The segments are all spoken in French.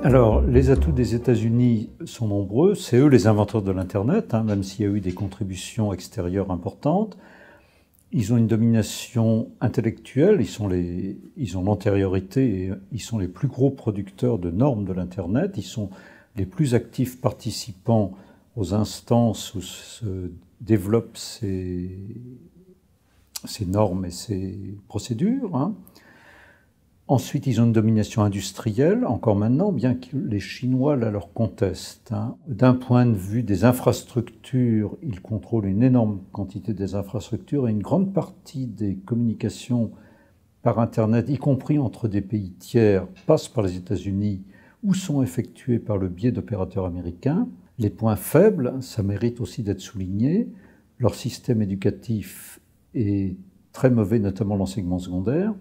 Alors, les atouts des États-Unis sont nombreux. C'est eux les inventeurs de l'Internet, même s'il y a eu des contributions extérieures importantes. Ils ont une domination intellectuelle, ils ont l'antériorité et ils sont les plus gros producteurs de normes de l'Internet. Ils sont les plus actifs participants aux instances où se développent ces normes et ces procédures. Ensuite, ils ont une domination industrielle, encore maintenant, bien que les Chinois leur contestent. D'un point de vue des infrastructures, ils contrôlent une énorme quantité des infrastructures et une grande partie des communications par Internet, y compris entre des pays tiers, passent par les États-Unis ou sont effectuées par le biais d'opérateurs américains. Les points faibles, ça mérite aussi d'être souligné. Leur système éducatif est très mauvais, notamment l'enseignement secondaire.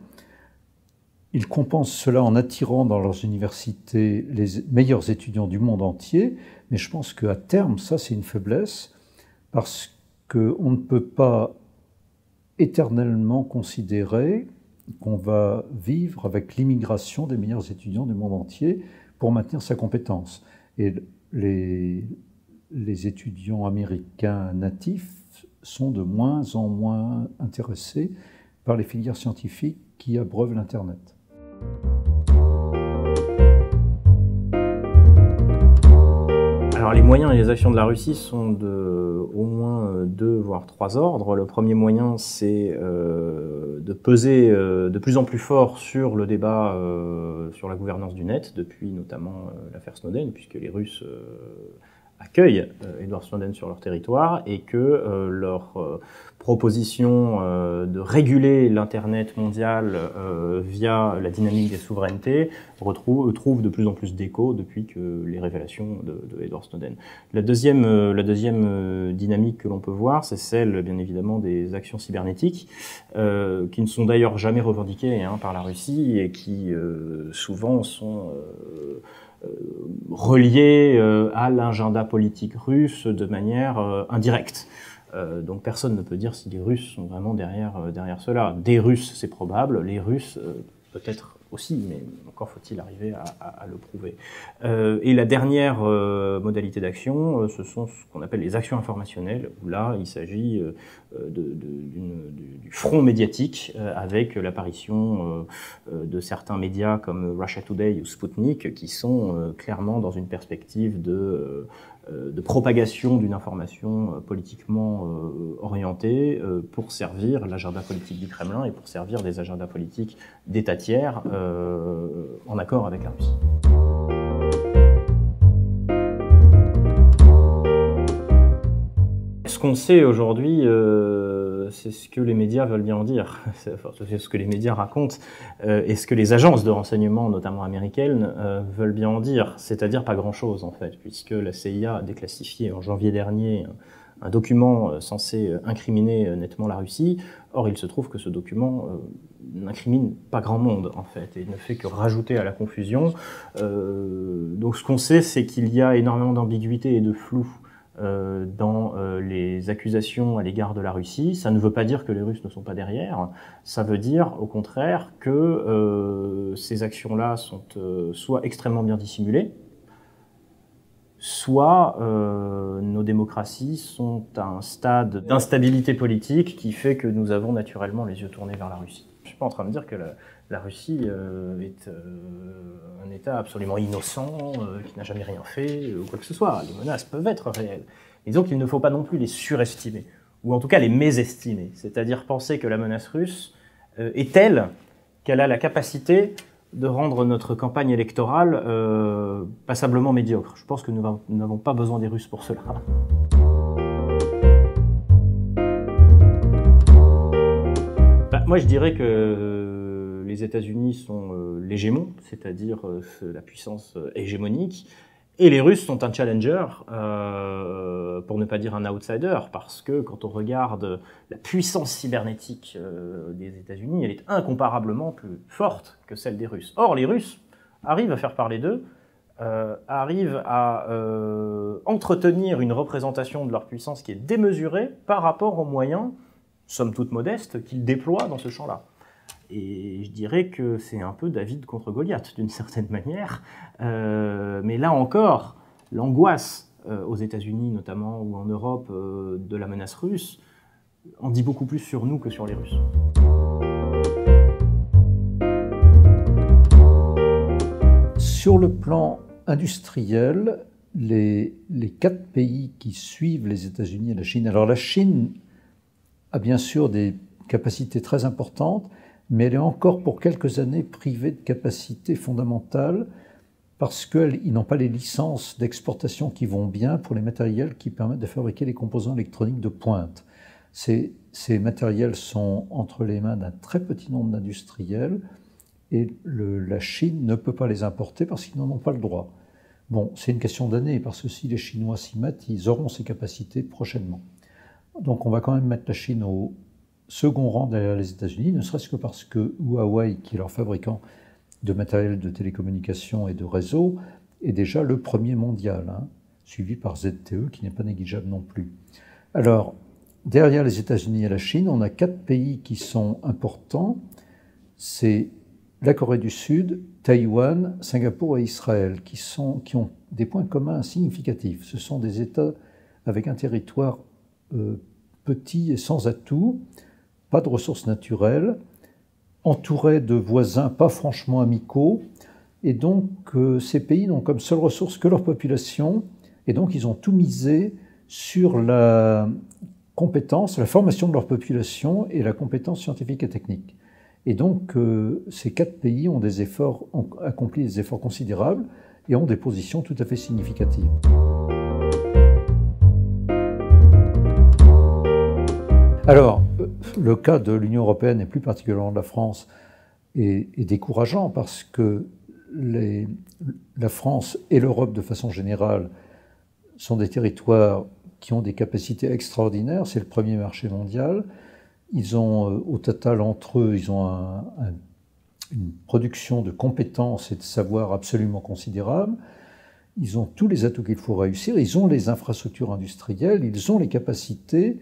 Ils compensent cela en attirant dans leurs universités les meilleurs étudiants du monde entier, mais je pense qu'à terme, ça c'est une faiblesse, parce qu'on ne peut pas éternellement considérer qu'on va vivre avec l'immigration des meilleurs étudiants du monde entier pour maintenir sa compétence. Et les étudiants américains natifs sont de moins en moins intéressés par les filières scientifiques qui abreuvent l'Internet. Alors les moyens et les actions de la Russie sont au moins 2 voire 3 ordres. Le premier moyen, c'est de peser de plus en plus fort sur le débat sur la gouvernance du net, depuis notamment l'affaire Snowden, puisque les Russes accueillent Edward Snowden sur leur territoire et que leur proposition de réguler l'Internet mondial via la dynamique des souverainetés trouve de plus en plus d'écho depuis que les révélations de Edward Snowden. La deuxième dynamique que l'on peut voir, c'est celle, bien évidemment, des actions cybernétiques, qui ne sont d'ailleurs jamais revendiquées par la Russie et qui souvent sont reliées à l'agenda politique russe de manière indirecte. Donc personne ne peut dire si les Russes sont vraiment derrière cela. Des Russes, c'est probable, les Russes, peut-être aussi, mais encore faut-il arriver à le prouver. Et la dernière modalité d'action, ce sont ce qu'on appelle les actions informationnelles, où là, il s'agit du front médiatique, avec l'apparition de certains médias comme Russia Today ou Sputnik, qui sont clairement dans une perspective de propagation d'une information politiquement orientée pour servir l'agenda politique du Kremlin et pour servir des agendas politiques d'États tiers en accord avec la Russie. Ce qu'on sait aujourd'hui, c'est ce que les médias veulent bien en dire, c'est ce que les médias racontent, et ce que les agences de renseignement, notamment américaines, veulent bien en dire, c'est-à-dire pas grand-chose en fait, puisque la CIA a déclassifié en janvier dernier un document censé incriminer nettement la Russie. Or, il se trouve que ce document n'incrimine pas grand monde, en fait, et ne fait que rajouter à la confusion. Donc ce qu'on sait, c'est qu'il y a énormément d'ambiguïté et de flou dans les accusations à l'égard de la Russie. Ça ne veut pas dire que les Russes ne sont pas derrière, ça veut dire au contraire que ces actions-là sont soit extrêmement bien dissimulées, soit nos démocraties sont à un stade d'instabilité politique qui fait que nous avons naturellement les yeux tournés vers la Russie. Je ne suis pas en train de dire que la Russie est un État absolument innocent, qui n'a jamais rien fait, ou quoi que ce soit. Les menaces peuvent être réelles. Disons qu'il ne faut pas non plus les surestimer, ou en tout cas les mésestimer. C'est-à-dire penser que la menace russe est telle qu'elle a la capacité de rendre notre campagne électorale passablement médiocre. Je pense que nous n'avons pas besoin des Russes pour cela. Moi, je dirais que les États-Unis sont l'hégémon, c'est-à-dire la puissance hégémonique, et les Russes sont un challenger, pour ne pas dire un outsider, parce que quand on regarde la puissance cybernétique des États-Unis, elle est incomparablement plus forte que celle des Russes. Or, les Russes arrivent à faire parler d'eux, arrivent à entretenir une représentation de leur puissance qui est démesurée par rapport aux moyens, somme toute modestes, qu'ils déploient dans ce champ-là. Et je dirais que c'est un peu David contre Goliath, d'une certaine manière. Mais là encore, l'angoisse aux États-Unis notamment, ou en Europe, de la menace russe, en dit beaucoup plus sur nous que sur les Russes. Sur le plan industriel, les 4 pays qui suivent les États-Unis et la Chine, alors la Chine a bien sûr des capacités très importantes, mais elle est encore pour quelques années privée de capacités fondamentales parce qu'ils n'ont pas les licences d'exportation qui vont bien pour les matériels qui permettent de fabriquer les composants électroniques de pointe. Ces matériels sont entre les mains d'un très petit nombre d'industriels et la Chine ne peut pas les importer parce qu'ils n'en ont pas le droit. Bon, c'est une question d'années parce que si les Chinois s'y mettent, ils auront ces capacités prochainement. Donc on va quand même mettre la Chine au second rang derrière les États-Unis, ne serait-ce que parce que Huawei, qui est leur fabricant de matériel de télécommunication et de réseau, est déjà le premier mondial, suivi par ZTE, qui n'est pas négligeable non plus. Alors, derrière les États-Unis et la Chine, on a 4 pays qui sont importants. C'est la Corée du Sud, Taïwan, Singapour et Israël, qui ont des points communs significatifs. Ce sont des États avec un territoire petit et sans atouts, pas de ressources naturelles, entourés de voisins pas franchement amicaux, et donc ces pays n'ont comme seule ressource que leur population, et donc ils ont tout misé sur la compétence, la formation de leur population et la compétence scientifique et technique. Et donc ces 4 pays ont accompli des efforts considérables et ont des positions tout à fait significatives. Alors, le cas de l'Union européenne, et plus particulièrement de la France, est décourageant parce que la France et l'Europe, de façon générale, sont des territoires qui ont des capacités extraordinaires. C'est le premier marché mondial. Ils ont, au total, entre eux, ils ont une production de compétences et de savoir absolument considérable. Ils ont tous les atouts qu'il faut réussir. Ils ont les infrastructures industrielles. Ils ont les capacités.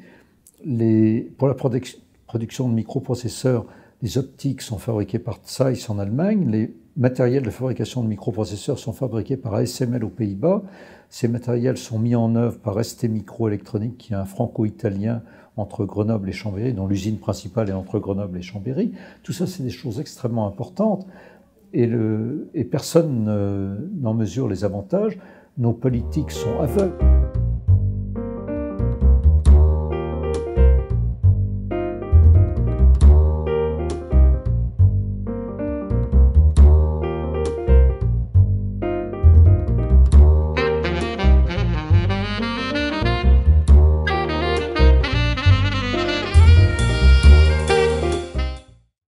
Pour la production de microprocesseurs, les optiques sont fabriquées par Zeiss en Allemagne, les matériels de fabrication de microprocesseurs sont fabriqués par ASML aux Pays-Bas. Ces matériels sont mis en œuvre par ST Microélectronique, qui est un franco-italien entre Grenoble et Chambéry, dont l'usine principale est entre Grenoble et Chambéry. Tout ça, c'est des choses extrêmement importantes et personne n'en mesure les avantages. Nos politiques sont aveugles.